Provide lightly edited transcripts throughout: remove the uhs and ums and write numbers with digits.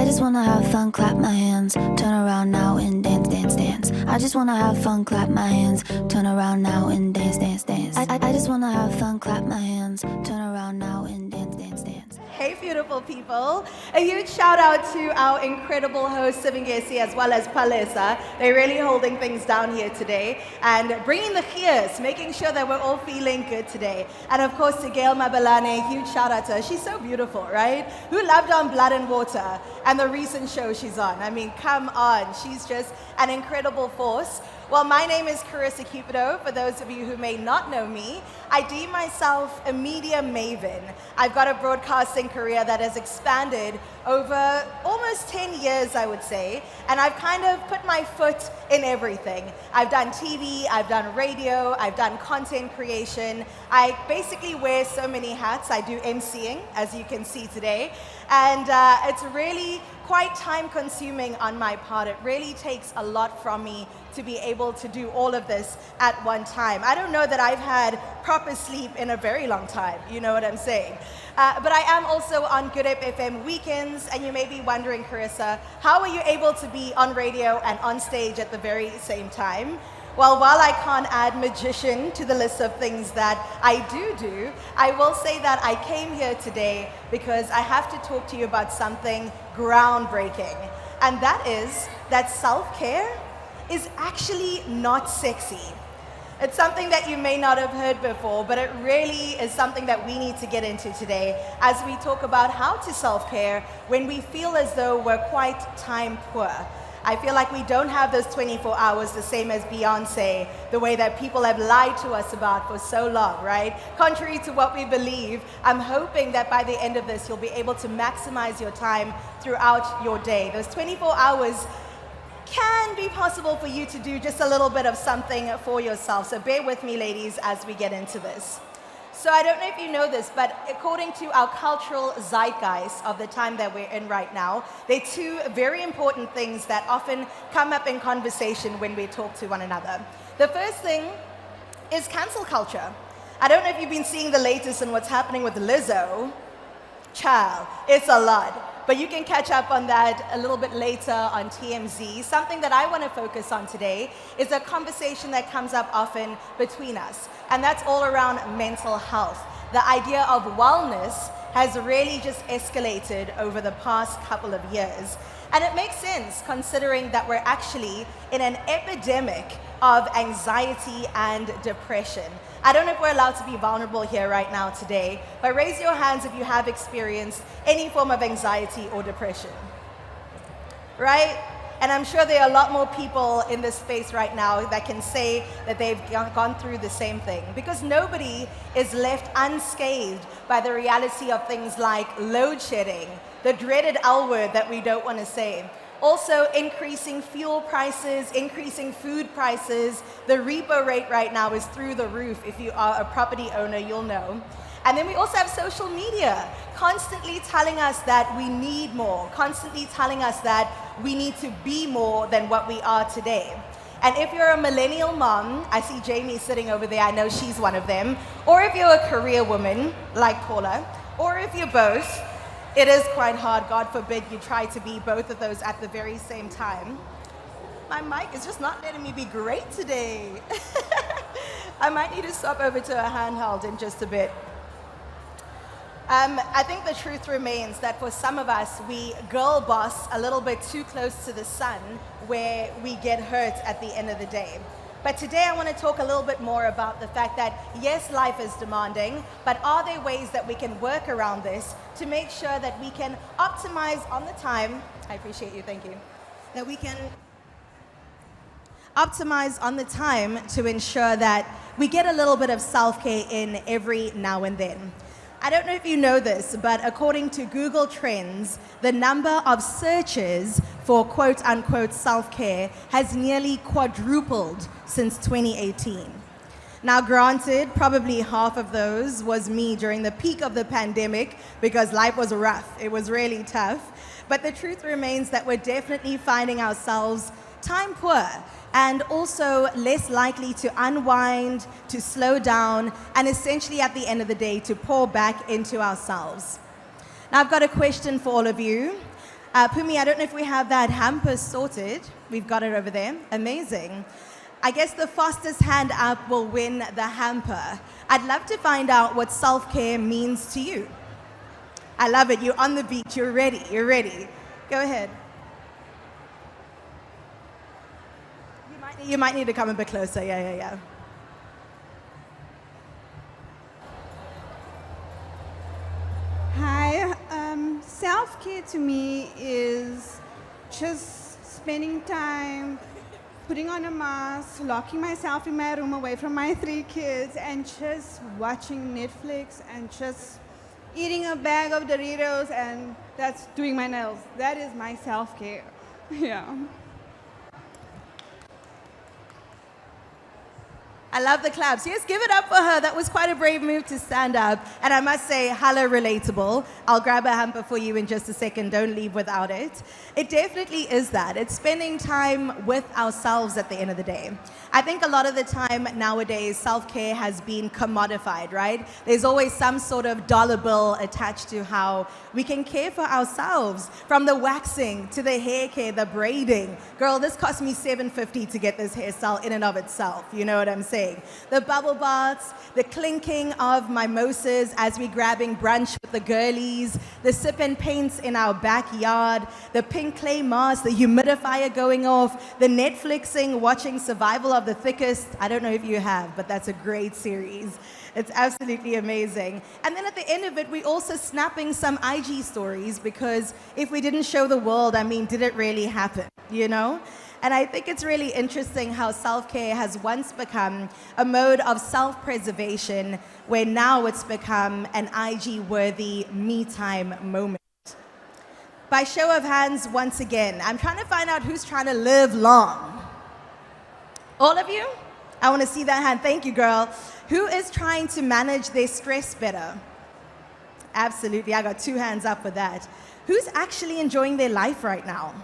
I just wanna have fun, clap my hands, turn around now and dance, dance, dance. I just wanna have fun, clap my hands, turn around now and dance, dance, dance. I just wanna have fun, clap my hands, turn around now and dance, dance, dance. Hey, beautiful people. A huge shout out to our incredible host, Sivingesi, as well as Carissa. They're really holding things down here today and bringing the cheers, making sure that we're all feeling good today. And of course, to Gail Mabalane, huge shout out to her. She's so beautiful, right? Who loved on Blood and Water and the recent show she's on? I mean, come on. She's just an incredible force. Well, my name is Carissa Cupido. For those of you who may not know me, I deem myself a media maven. I've got a broadcasting career that has expanded over almost 10 years, I would say, and I've kind of put my foot in everything. I've done TV, I've done radio, I've done content creation. I basically wear so many hats. I do MCing, as you can see today, and it's really quite time consuming on my part. It really takes a lot from me to be able to do all of this at one time. I don't know that I've had proper sleep in a very long time, you know what I'm saying? But I am also on Good FM weekends, and you may be wondering, Carissa, how are you able to be on radio and on stage at the very same time? Well, while I can't add magician to the list of things that I do, I will say that I came here today because I have to talk to you about something groundbreaking. And that is that self-care is actually not sexy. It's something that you may not have heard before, but it really is something that we need to get into today as we talk about how to self-care when we feel as though we're quite time poor. I feel like we don't have those 24 hours the same as Beyonce, the way that people have lied to us about for so long, right? Contrary to what we believe, I'm hoping that by the end of this, you'll be able to maximize your time throughout your day. Those 24 hours can be possible for you to do just a little bit of something for yourself. So bear with me, ladies, as we get into this. So I don't know if you know this, but according to our cultural zeitgeist of the time that we're in right now, there are two very important things that often come up in conversation when we talk to one another. The first thing is cancel culture. I don't know if you've been seeing the latest on what's happening with Lizzo. Child, it's a lot. But you can catch up on that a little bit later on TMZ. Something that I want to focus on today is a conversation that comes up often between us, and that's all around mental health. The idea of wellness has really just escalated over the past couple of years. And it makes sense considering that we're actually in an epidemic of anxiety and depression. I don't know if we're allowed to be vulnerable here right now today, but raise your hands if you have experienced any form of anxiety or depression. Right? And I'm sure there are a lot more people in this space right now that can say that they've gone through the same thing, because nobody is left unscathed by the reality of things like load shedding, the dreaded L word that we don't want to say. Also, increasing fuel prices, increasing food prices. The repo rate right now is through the roof. If you are a property owner, you'll know. And then we also have social media constantly telling us that we need more, constantly telling us that we need to be more than what we are today. And if you're a millennial mom, I see Jamie sitting over there, I know she's one of them, or if you're a career woman like Paula, or if you're both, it is quite hard. God forbid you try to be both of those at the very same time. My mic is just not letting me be great today. I might need to swap over to a handheld in just a bit. I think the truth remains that for some of us, we girl boss a little bit too close to the sun, where we get hurt at the end of the day. But today I want to talk a little bit more about the fact that, yes, life is demanding, but are there ways that we can work around this to make sure that we can optimize on the time? I appreciate you, thank you. That we can optimize on the time to ensure that we get a little bit of self-care in every now and then. I don't know if you know this, but according to Google Trends, the number of searches for quote-unquote self-care has nearly quadrupled since 2018. Now, granted, probably half of those was me during the peak of the pandemic because life was rough. It was really tough. But the truth remains that we're definitely finding ourselves time poor and also less likely to unwind, to slow down, and essentially at the end of the day to pour back into ourselves. Now I've got a question for all of you. Pumi, I don't know if we have that hamper sorted. We've got it over there. Amazing. I guess the fastest hand up will win the hamper. I'd love to find out what self-care means to you. I love it. You're on the beach. You're ready. You're ready. Go ahead. You might need to come a bit closer. Yeah. Hi, self-care to me is just spending time, putting on a mask, locking myself in my room away from my 3 kids, and just watching Netflix and just eating a bag of Doritos, and that's doing my nails. That is my self-care. Yeah. I love the claps. Yes, give it up for her. That was quite a brave move to stand up. And I must say, hello, relatable. I'll grab a hamper for you in just a second. Don't leave without it. It definitely is that. It's spending time with ourselves at the end of the day. I think a lot of the time nowadays, self-care has been commodified, right? There's always some sort of dollar bill attached to how we can care for ourselves. From the waxing to the hair care, the braiding. Girl, this cost me $7.50 to get this hairstyle in and of itself. You know what I'm saying? The bubble baths, the clinking of mimosas as we grabbing brunch with the girlies, the sip and paints in our backyard, the pink clay mask, the humidifier going off, the Netflixing, watching Survival of the Thickest. I don't know if you have, but that's a great series. It's absolutely amazing. And then at the end of it, we also snapping some IG stories, because if we didn't show the world, I mean, did it really happen, you know? And I think it's really interesting how self-care has once become a mode of self-preservation, where now it's become an IG-worthy me-time moment. By show of hands, once again, I'm trying to find out who's trying to live long. All of you? I want to see that hand. Thank you, girl. Who is trying to manage their stress better? Absolutely. I got 2 hands up for that. Who's actually enjoying their life right now?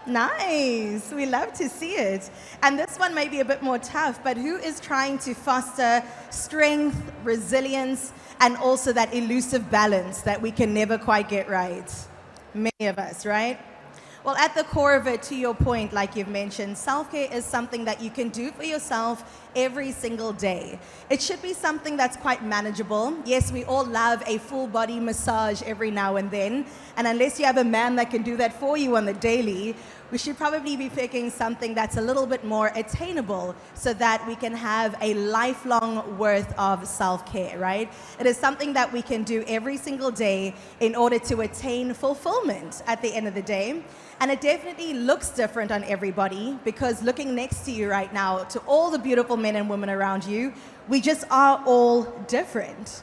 Nice. We love to see it. And this one may be a bit more tough, but who is trying to foster strength, resilience, and also that elusive balance that we can never quite get right? Many of us, right? Well, at the core of it, to your point, like you've mentioned, self-care is something that you can do for yourself every single day. It should be something that's quite manageable. Yes, we all love a full body massage every now and then. And unless you have a man that can do that for you on the daily, we should probably be picking something that's a little bit more attainable, so that we can have a lifelong worth of self-care, right? It is something that we can do every single day in order to attain fulfillment at the end of the day. And it definitely looks different on everybody, because looking next to you right now, to all the beautiful men and women around you, we just are all different.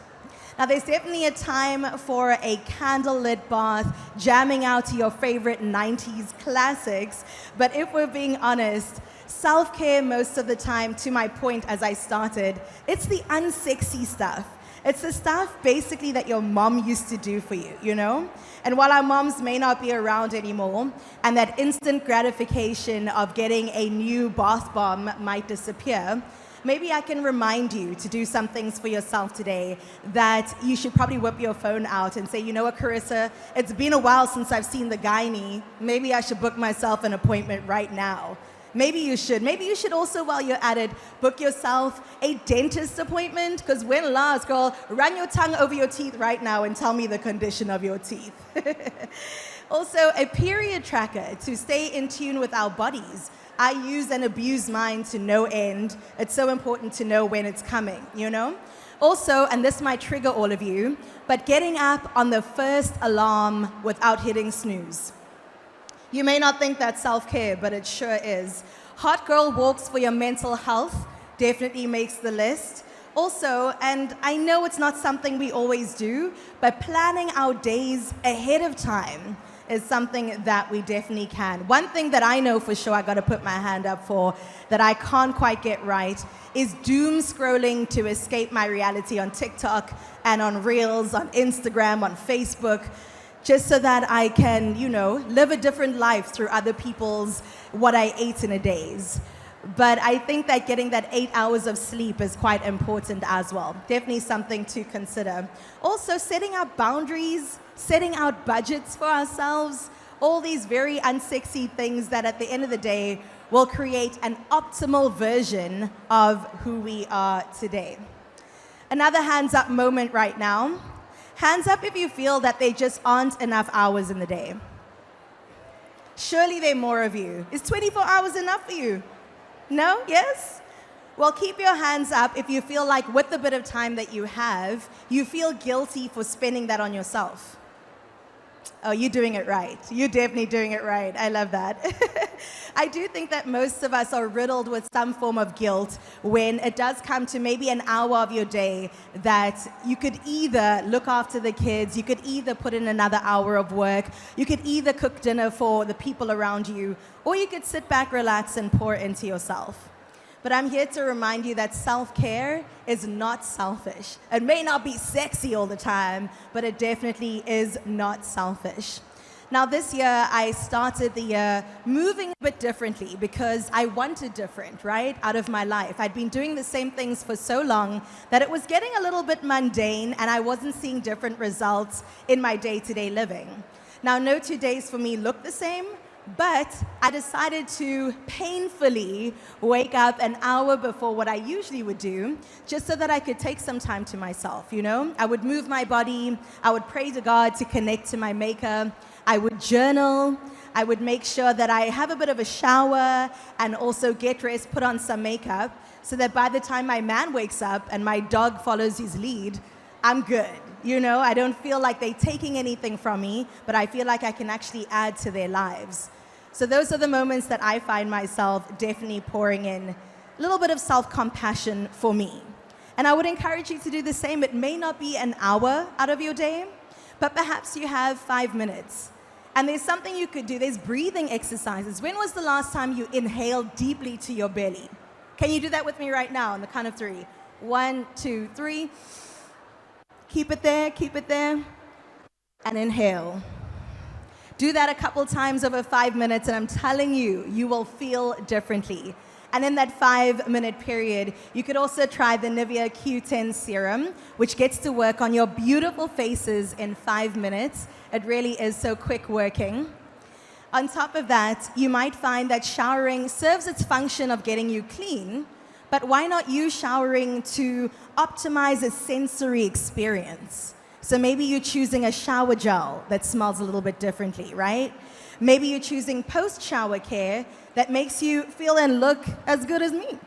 Now, there's definitely a time for a candlelit bath, jamming out to your favorite 90s classics. But if we're being honest, self-care most of the time, to my point as I started, it's the unsexy stuff. It's the stuff basically that your mom used to do for you, you know? And while our moms may not be around anymore, and that instant gratification of getting a new bath bomb might disappear, maybe I can remind you to do some things for yourself today that you should probably whip your phone out and say, you know what, Carissa, it's been a while since I've seen the gynae. Maybe I should book myself an appointment right now. Maybe you should. Maybe you should also, while you're at it, book yourself a dentist appointment, because when last, girl, run your tongue over your teeth right now and tell me the condition of your teeth. Also, a period tracker to stay in tune with our bodies. I use and abuse mine to no end. It's so important to know when it's coming, you know? Also, and this might trigger all of you, but getting up on the first alarm without hitting snooze. You may not think that's self-care, but it sure is. Hot girl walks for your mental health definitely makes the list. Also, and I know it's not something we always do, but planning our days ahead of time is something that we definitely can. One thing that I know for sure I gotta put my hand up for that I can't quite get right is doom scrolling to escape my reality on TikTok and on Reels, on Instagram, on Facebook, just so that I can, you know, live a different life through other people's what I ate in a days. But I think that getting that 8 hours of sleep is quite important as well. Definitely something to consider. Also, setting up boundaries, setting out budgets for ourselves. all these very unsexy things that at the end of the day will create an optimal version of who we are today. Another hands up moment right now. Hands up if you feel that there just aren't enough hours in the day. Surely there are more of you. Is 24 hours enough for you? No? Yes? Well, keep your hands up if you feel like with the bit of time that you have, you feel guilty for spending that on yourself. Oh, you're doing it right. You're definitely doing it right. I love that. I do think that most of us are riddled with some form of guilt when it does come to maybe an hour of your day that you could either look after the kids, you could either put in another hour of work, you could either cook dinner for the people around you, or you could sit back, relax, and pour into yourself. But I'm here to remind you that self-care is not selfish. It may not be sexy all the time, but it definitely is not selfish. Now this year, I started the year moving a bit differently because I wanted different, right, out of my life. I'd been doing the same things for so long that it was getting a little bit mundane and I wasn't seeing different results in my day-to-day living. Now, no 2 days for me look the same, but I decided to painfully wake up an hour before what I usually would do, just so that I could take some time to myself, you know? I would move my body, I would pray to God to connect to my maker, I would journal, I would make sure that I have a bit of a shower and also get dressed, put on some makeup, so that by the time my man wakes up and my dog follows his lead, I'm good. You know, I don't feel like they're taking anything from me, but I feel like I can actually add to their lives. So those are the moments that I find myself definitely pouring in a little bit of self-compassion for me. And I would encourage you to do the same. It may not be an hour out of your day, but perhaps you have 5 minutes. And there's something you could do. There's breathing exercises. When was the last time you inhaled deeply to your belly? Can you do that with me right now on the count of 3? 1, 2, 3. Keep it there, and inhale. Do that a couple times over 5 minutes, and I'm telling you, you will feel differently. And in that 5-minute period, you could also try the Nivea Q10 serum, which gets to work on your beautiful faces in 5 minutes. It really is so quick working. On top of that, you might find that showering serves its function of getting you clean, but why not use showering to optimize a sensory experience? So maybe you're choosing a shower gel that smells a little bit differently, right? Maybe you're choosing post-shower care that makes you feel and look as good as me.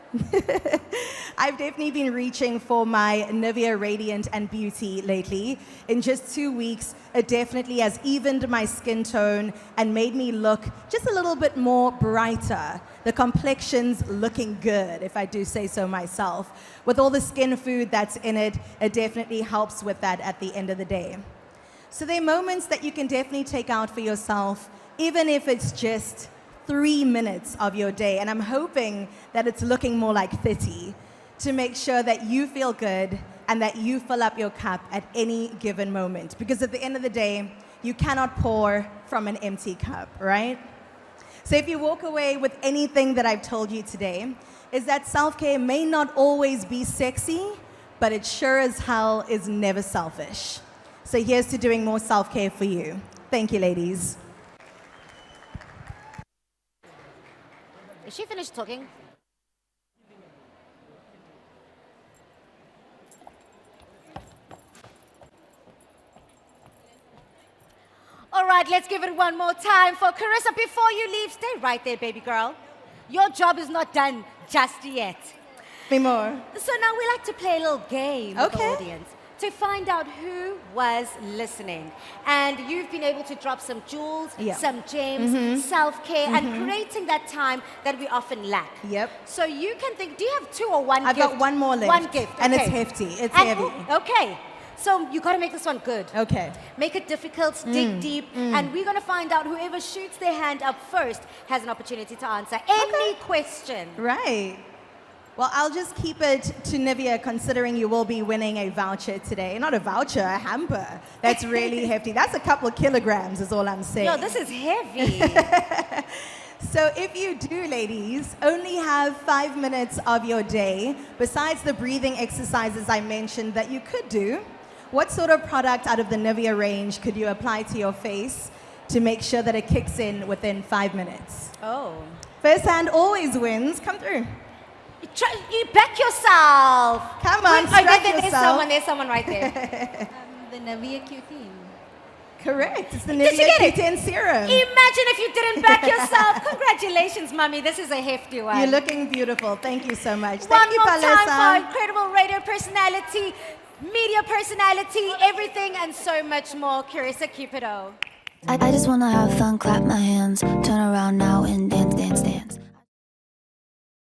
I've definitely been reaching for my Nivea Radiant and Beauty lately. In just 2 weeks, it definitely has evened my skin tone and made me look just a little bit more brighter. The complexion's looking good, if I do say so myself. With all the skin food that's in it, it definitely helps with that at the end of the day. So there are moments that you can definitely take out for yourself, even if it's just 3 minutes of your day. And I'm hoping that it's looking more like 30 to make sure that you feel good and that you fill up your cup at any given moment. Because at the end of the day, you cannot pour from an empty cup, right? So if you walk away with anything that I've told you today, is that self-care may not always be sexy, but it sure as hell is never selfish. So here's to doing more self-care for you. Thank you, ladies. Is she finished talking? All right, let's give it one more time for Carissa. Before you leave, stay right there, baby girl. Your job is not done just yet. Be more. So now we like to play a little game with the Okay. audience to find out who was listening. And you've been able to drop some jewels, some gems, self-care, and creating that time that we often lack. Yep. So you can think, do you have 2 or 1 I've gift? got one more left. One gift, And it's okay. hefty. It's And- heavy. ooh, okay. So you got to make this one good. Okay. Make it difficult, dig deep, and we're going to find out whoever shoots their hand up first has an opportunity to answer any question. Right. Well, I'll just keep it to Nivea, considering you will be winning a voucher today. Not a voucher, a hamper. That's really hefty. That's a couple of kilograms is all I'm saying. Yo, this is heavy. So if you do, ladies, only have 5 minutes of your day, besides the breathing exercises I mentioned that you could do, what sort of product out of the Nivea range could you apply to your face to make sure that it kicks in within 5 minutes. Oh. First hand always wins. Come through. You back yourself. Come on, Wait, strike there's yourself. There's someone right there. The Nivea Q10. Correct. It's the Did you Nivea get it? Q10 serum. Imagine if you didn't back yourself. Congratulations, Mummy. This is a hefty one. You're looking beautiful. Thank you so much. One Thank you, more time Palesa. for incredible radio personality, media personality, everything and so much more. Carissa Cupido. I just wanna have fun, clap my hands, turn around now and dance, dance,